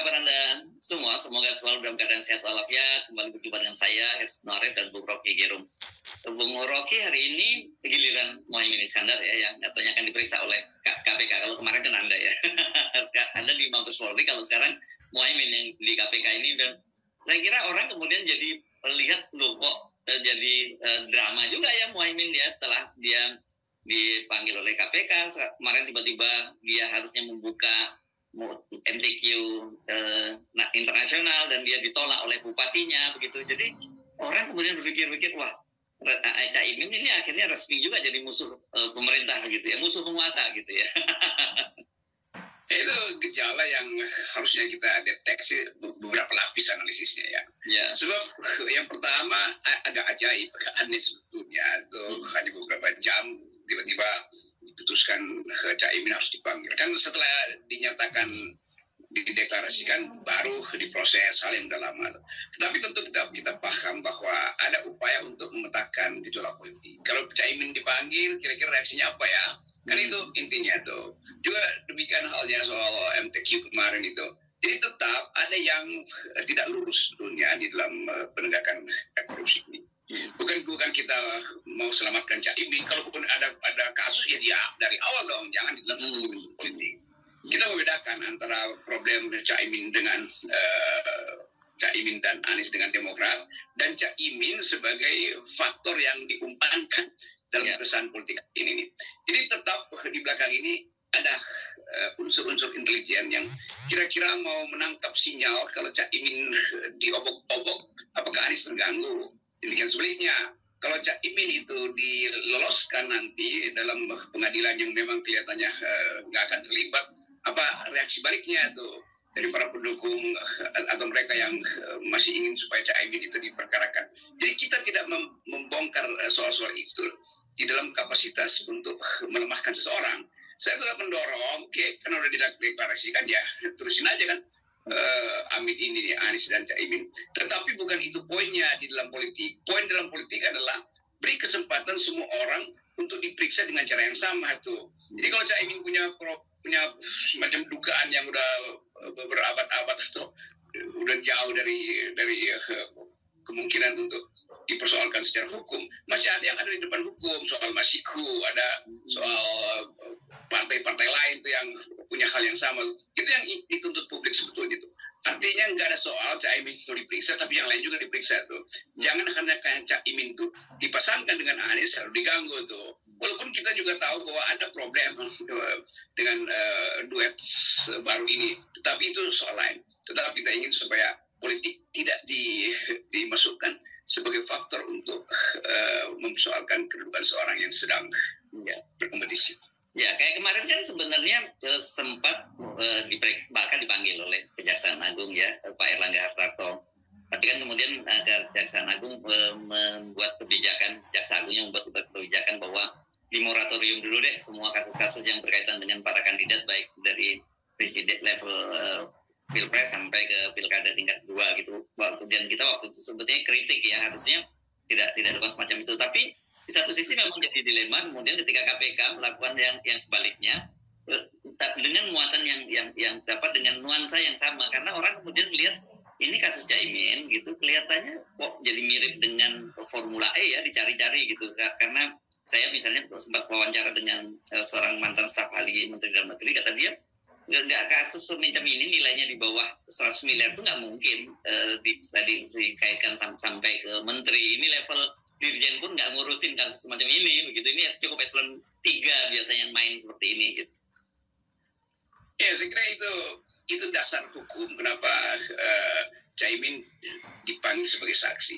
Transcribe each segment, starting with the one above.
kabar Anda semua? Semoga selalu dalam keadaan sehat walafiat. Kembali berjumpa dengan saya, Hersno Arif dan Bung Rocky Gerung. Bung Rocky, hari ini giliran Muhaimin Iskandar ya, yang katanya akan diperiksa oleh KPK. Kalau kemarin kan Anda ya, Anda di Mabes Polri, kalau sekarang Muhaimin yang di KPK ini. Dan saya kira orang kemudian jadi lihat, loh kok jadi drama juga ya Muhaimin ya, setelah dia dipanggil oleh KPK. Kemarin tiba-tiba dia harusnya membuka MCQ internasional dan dia ditolak oleh bupatinya begitu. Jadi orang kemudian berpikir-pikir, wah, Caimin ini akhirnya resmi juga jadi musuh pemerintah gitu ya, musuh penguasa gitu ya. Itu gejala yang harusnya kita deteksi beberapa lapis analisisnya ya. Yeah. Sebab yang pertama agak ajaib, agak aneh sebetulnya. Itu hanya beberapa jam tiba-tiba diputuskan Caimin harus dipanggil. Kan setelah dinyatakan, dideklarasikan, baru diproses, hal yang udah lama. Tetapi tentu kita paham bahwa ada upaya untuk memetakan gejolak politik. Kalau Caimin dipanggil, kira-kira reaksinya apa ya? Kan itu intinya tuh. Juga demikian halnya soal MTQ kemarin itu. Jadi tetap ada yang tidak lurus sebetulnya di dalam penegakan korupsi ini. Bukan kita mau selamatkan Caimin. Kalaupun ada kasus ya dia dari awal dong, jangan di dalam politik. Kita membedakan antara problem Caimin dengan Caimin dan Anies dengan Demokrat, dan Caimin sebagai faktor yang diumpankan dalam kesan politik ini. Jadi tetap di belakang ini ada unsur-unsur intelijen yang kira-kira mau menangkap sinyal kalau Caimin diobok-obok, apakah Anies terganggu. Demikian sebaliknya, kalau Caimin itu diloloskan nanti dalam pengadilan yang memang kelihatannya nggak akan terlibat, apa reaksi baliknya tuh dari para pendukung atau mereka yang masih ingin supaya Caimin itu diperkarakan. Jadi kita tidak membongkar soal-soal itu di dalam kapasitas untuk melemahkan seseorang. Saya tetap mendorong, karena udah dideklarasikan ya terusin aja kan. Amin ini Anies dan Caimin. Tetapi bukan itu poinnya di dalam politik. Poin dalam politik adalah beri kesempatan semua orang untuk diperiksa dengan cara yang sama tuh. Jadi kalau Caimin punya semacam dugaan yang udah berabad-abad atau udah jauh dari kemungkinan untuk dipersoalkan secara hukum, masih ada yang ada di depan hukum, soal Masiku, ada soal partai-partai lain tuh yang punya hal yang sama. Itu yang dituntut publik sebetulnya itu. Artinya nggak ada soal Caimin itu diperiksa, tapi yang lain juga diperiksa tuh. Jangan hanya kayak Caimin itu dipasangkan dengan Anies harus diganggu tuh. Walaupun kita juga tahu bahwa ada problem dengan duet baru ini, tetapi itu soal lain. Tetapi kita ingin supaya politik tidak dimasukkan sebagai faktor untuk mempersoalkan kedudukan seorang yang sedang berkompetisi. Ya, kayak kemarin kan sebenarnya sempat bahkan dipanggil oleh Kejaksaan Agung ya, Pak Erlangga Hartarto. Tapi kan kemudian Kejaksaan Agung membuat kebijakan, Jaksa Agungnya membuat kebijakan bahwa di moratorium dulu deh semua kasus-kasus yang berkaitan dengan para kandidat, baik dari presiden level Pilpres sampai ke Pilkada tingkat 2 gitu. Dan kita waktu itu sebetulnya kritik ya, harusnya tidak dilakukan semacam itu. Tapi di satu sisi memang jadi dilema kemudian ketika KPK melakukan yang sebaliknya dengan muatan yang dapat dengan nuansa yang sama, karena orang kemudian melihat ini kasus Caimin gitu kelihatannya kok jadi mirip dengan Formula E ya, dicari-cari gitu. Karena saya misalnya sempat wawancara dengan seorang mantan staf ahli Menteri Dalam Negeri, kata dia nggak kasus semacam ini nilainya di bawah 100 miliar itu nggak mungkin dikaitkan sampai ke menteri. Ini level dirjen pun nggak ngurusin kasus semacam ini begitu. Ini cukup eselon 3 biasanya yang main seperti ini gitu. Ya, saya kira itu dasar hukum kenapa Caimin dipanggil sebagai saksi.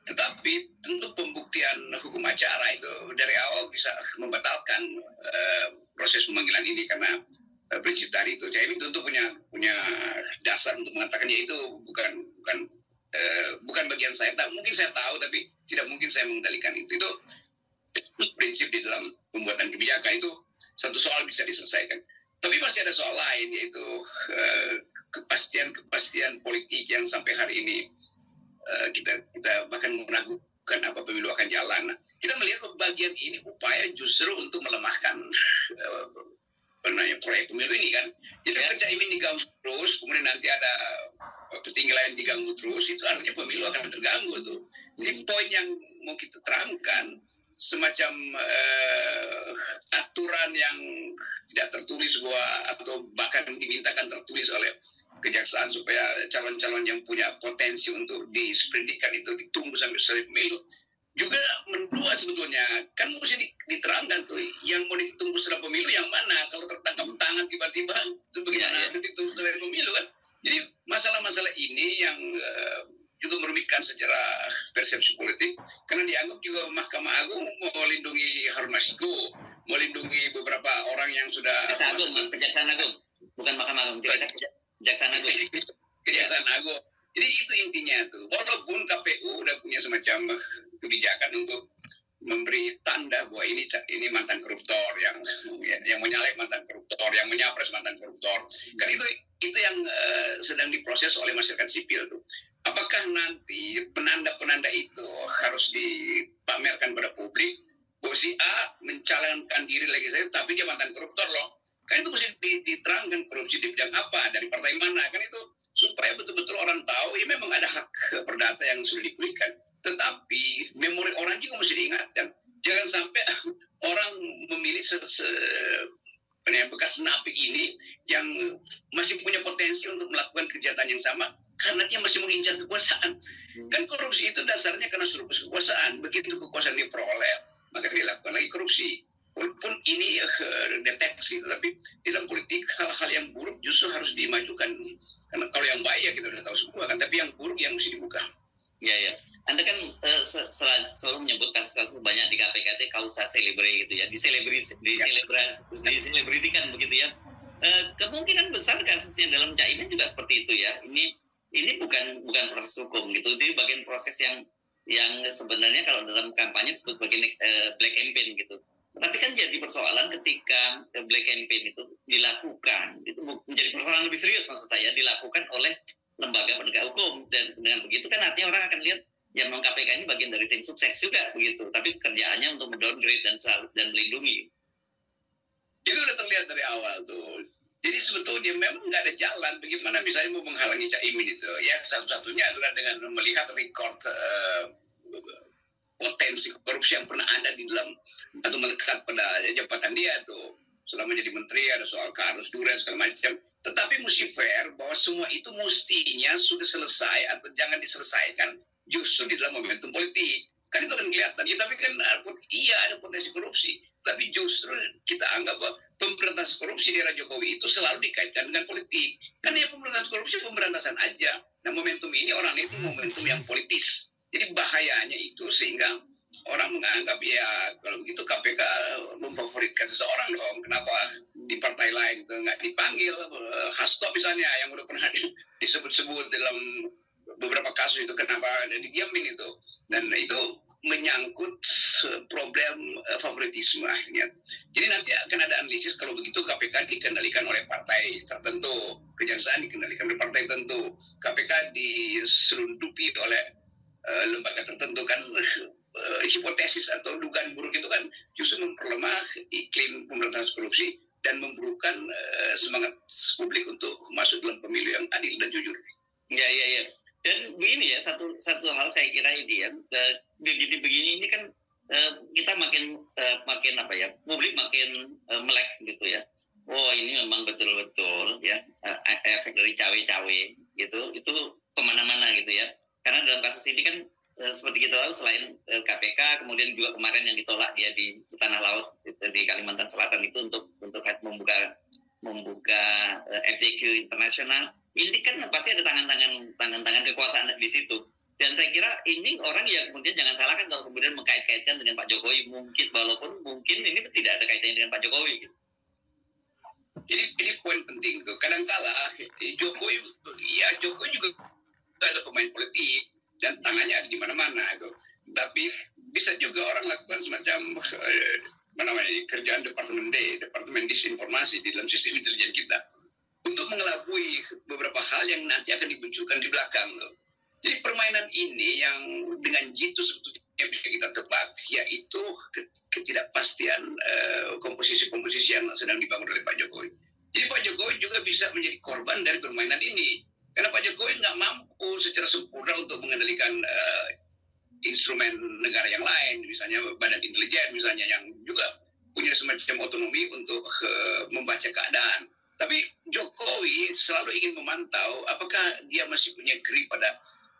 Tetapi tentu pembuktian hukum acara itu dari awal bisa membatalkan proses pemanggilan ini, karena prinsip tadi itu Caimin tentu punya dasar untuk mengatakan ya itu bukan bagian saya. Mungkin saya tahu tapi tidak mungkin saya mengendalikan itu. Itu prinsip di dalam pembuatan kebijakan. Itu satu soal bisa diselesaikan. Tapi masih ada soal lain, yaitu kepastian politik yang sampai hari ini kita bahkan meragukan apa pemilu akan jalan. Kita melihat bagian ini upaya justru untuk melemahkan proyek pemilu ini kan. Jadi Caimin diganggu terus, kemudian nanti ada ketinggalan diganggu terus, itu artinya pemilu akan terganggu tuh. Jadi poin yang mau kita terangkan semacam aturan yang tidak tertulis atau bahkan dimintakan tertulis oleh kejaksaan supaya calon-calon yang punya potensi untuk diseprindikan itu ditunggu sampai selesai pemilu juga mendua sebetulnya. Kan mesti diterangkan tuh yang mau ditunggu setelah pemilu yang mana. Kalau tertangkap tangan tiba-tiba itu bagaimana ditunggu setelah pemilu kan. Jadi masalah-masalah ini yang juga merumitkan secara persepsi politik, karena dianggap juga Mahkamah Agung mau melindungi Harun Masiku, melindungi beberapa orang yang sudah Kejaksaan Agung, bukan Mahkamah Agung, Kejaksaan Agung. Kejaksaan Agung. Jadi itu intinya tuh. Walaupun KPU udah punya semacam kebijakan untuk memberi tanda bahwa ini mantan koruptor yang menyalek mantan koruptor, yang menyapres mantan koruptor. Kan itu yang sedang diproses oleh masyarakat sipil tuh. Apakah nanti penanda-penanda itu harus dipamerkan pada publik bahwa si A mencalonkan diri legislatif tapi dia mantan koruptor loh. Kan itu mesti diterangkan korupsi di bidang apa, dari partai mana, kan itu supaya betul-betul orang tahu ya memang ada hak perdata yang sudah dipulihkan. Tetapi memori orang juga mesti diingatkan. Jangan sampai orang memilih bekas napi ini yang masih punya potensi untuk melakukan kejahatan yang sama karena dia masih mengincar kekuasaan. Kan korupsi itu dasarnya karena surplus kekuasaan. Begitu kekuasaan diperoleh, maka dilakukan lagi korupsi. Walaupun ini deteksi, tapi dalam politik hal-hal yang buruk justru harus dimajukan. Karena kalau yang baik ya kita udah tahu semua kan, tapi yang buruk yang mesti dibuka. Ya. Anda kan selalu menyebut kasus-kasus banyak di KPK kausa celebre gitu ya, diselebritikan begitu ya. Kemungkinan besar kasusnya dalam Caimin juga seperti itu ya. Ini bukan proses hukum gitu, ini bagian proses yang sebenarnya kalau dalam kampanye disebut sebagai black campaign gitu. Tapi kan jadi persoalan ketika black campaign itu dilakukan, itu menjadi persoalan lebih serius maksud saya, dilakukan oleh lembaga penegak hukum, dan dengan begitu kan artinya orang akan lihat ya memang KPK ini bagian dari tim sukses juga begitu, tapi kerjaannya untuk mendowngrade dan melindungi. Itu udah terlihat dari awal tuh. Jadi sebetulnya memang nggak ada jalan bagaimana misalnya mau menghalangi Caimin itu. Ya satu-satunya adalah dengan melihat record potensi korupsi yang pernah ada di dalam atau melekat pada jabatan dia tuh. Selama jadi menteri ada soal kasus Duren segala macam. Tetapi mesti fair bahwa semua itu mestinya sudah selesai atau jangan diselesaikan justru di dalam momentum politik. Kan itu kan kelihatan. Ya, tapi kan ada potensi korupsi. Tapi justru kita anggap bahwa pemberantasan korupsi di era Jokowi itu selalu dikaitkan dengan politik. Kan ya pemberantasan korupsi pemberantasan aja. Nah momentum ini orang itu momentum yang politis. Jadi bahayanya itu sehingga orang menganggap ya kalau begitu KPK memfavoritkan seseorang dong. Kenapa di partai lain itu nggak dipanggil Hasto misalnya yang udah pernah disebut-sebut dalam beberapa kasus itu, kenapa didiamin itu. Dan itu menyangkut problem favoritisme akhirnya. Jadi nanti akan ada analisis kalau begitu KPK dikendalikan oleh partai tertentu, kejaksaan dikendalikan oleh partai tertentu, KPK diselundupi oleh lembaga tertentu kan. Hipotesis atau dugaan buruk itu kan justru memperlemah iklim pemberantasan korupsi dan memburukan semangat publik untuk masuk dalam pemilu yang adil dan jujur. Ya. Dan begini ya, satu hal saya kira ini ya, begini ini kan kita makin apa ya, publik makin melek gitu ya. Oh ini memang betul-betul ya efek dari cawe-cawe gitu, itu kemana-mana gitu ya. Karena dalam kasus ini kan seperti kita tahu selain KPK, kemudian juga kemarin yang ditolak dia di tanah laut di Kalimantan Selatan itu untuk membuka FGQ internasional. Ini kan pasti ada tangan-tangan kekuasaan di situ. Dan saya kira ini orang yang kemudian jangan salahkan kalau kemudian mengkait-kaitkan dengan Pak Jokowi, mungkin walaupun mungkin ini tidak ada kaitannya dengan Pak Jokowi gitu. Ini poin penting tuh. Kadang-kala Jokowi juga ada pemain politik dan tangannya ada di mana-mana itu. Tapi bisa juga orang lakukan semacam kerjaan Departemen Disinformasi di dalam sistem intelijen kita untuk mengelabui beberapa hal yang nanti akan dimunculkan di belakang loh. Jadi permainan ini yang dengan jitu sebetulnya yang bisa kita tebak, yaitu ketidakpastian komposisi-komposisi yang sedang dibangun oleh Pak Jokowi. Jadi Pak Jokowi juga bisa menjadi korban dari permainan ini. Karena Pak Jokowi nggak mampu secara sempurna untuk mengendalikan instrumen negara yang lain, misalnya badan intelijen misalnya, yang juga punya semacam otonomi untuk membaca keadaan. Tapi Jokowi selalu ingin memantau apakah dia masih punya grip pada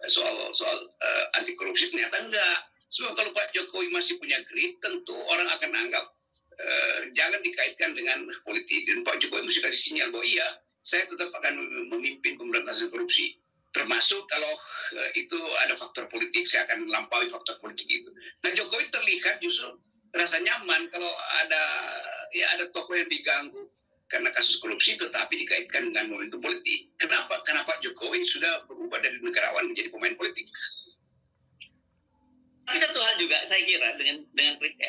soal anti korupsi. Ternyata enggak. Sebab kalau Pak Jokowi masih punya grip, tentu orang akan anggap jangan dikaitkan dengan politik. Dan Pak Jokowi mesti kasih sinyal bahwa iya, saya tetap akan memimpin pemberantasan korupsi. Termasuk kalau itu ada faktor politik, saya akan melampaui faktor politik itu. Nah, Jokowi terlihat justru rasa nyaman kalau ada tokoh yang diganggu karena kasus korupsi tetapi dikaitkan dengan momentum politik. Kenapa? Karena Pak Jokowi sudah berubah dari negarawan menjadi pemain politik. Tapi satu hal juga saya kira dengan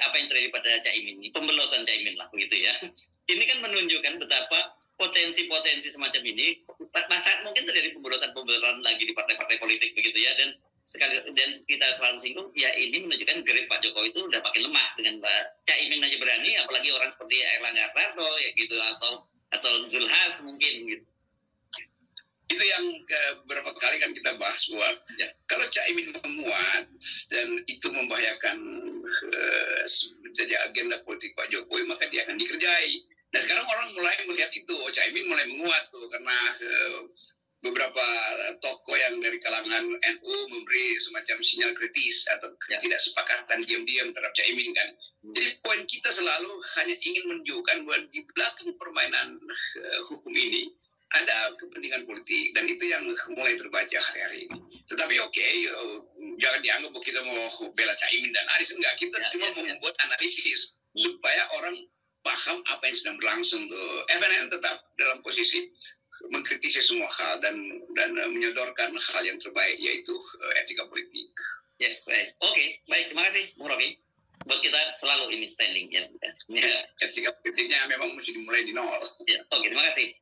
apa yang terjadi pada Caimin ini, pembelotan Caimin lah begitu ya. Ini kan menunjukkan betapa potensi-potensi semacam ini mungkin terjadi pembelotan lagi di partai-partai politik begitu ya, dan kita selalu singgung ya, ini menunjukkan grip Pak Jokowi itu udah makin lemah. Dengan Caimin aja berani, apalagi orang seperti Erlangga Hartarto ya gitu, atau Zulhas mungkin gitu. Itu yang beberapa kali kan kita bahas bahwa kalau Caimin menguat dan itu membahayakan agenda politik Pak Jokowi, maka dia akan dikerjai. Nah, sekarang orang mulai melihat itu, Caimin mulai menguat tuh karena beberapa tokoh yang dari kalangan NU memberi semacam sinyal kritis atau ketidaksepakatan diam-diam terhadap Caimin kan. Jadi poin kita selalu hanya ingin menunjukkan bahwa di belakang permainan hukum ini ada kepentingan politik, dan itu yang mulai terbaca hari-hari ini. Tetapi jangan dianggap bahwa kita mau bela Caimin dan Anies, enggak. Kita cuma membuat analisis supaya orang paham apa yang sedang berlangsung tuh. FNN tetap dalam posisi mengkritisi semua hal dan menyodorkan hal yang terbaik, yaitu etika politik. Yes, baik. Oke, baik. Terima kasih, Bung Rocky. Buat kita selalu ini standing ya. Etika politiknya memang mesti dimulai di nol. Oke, terima kasih.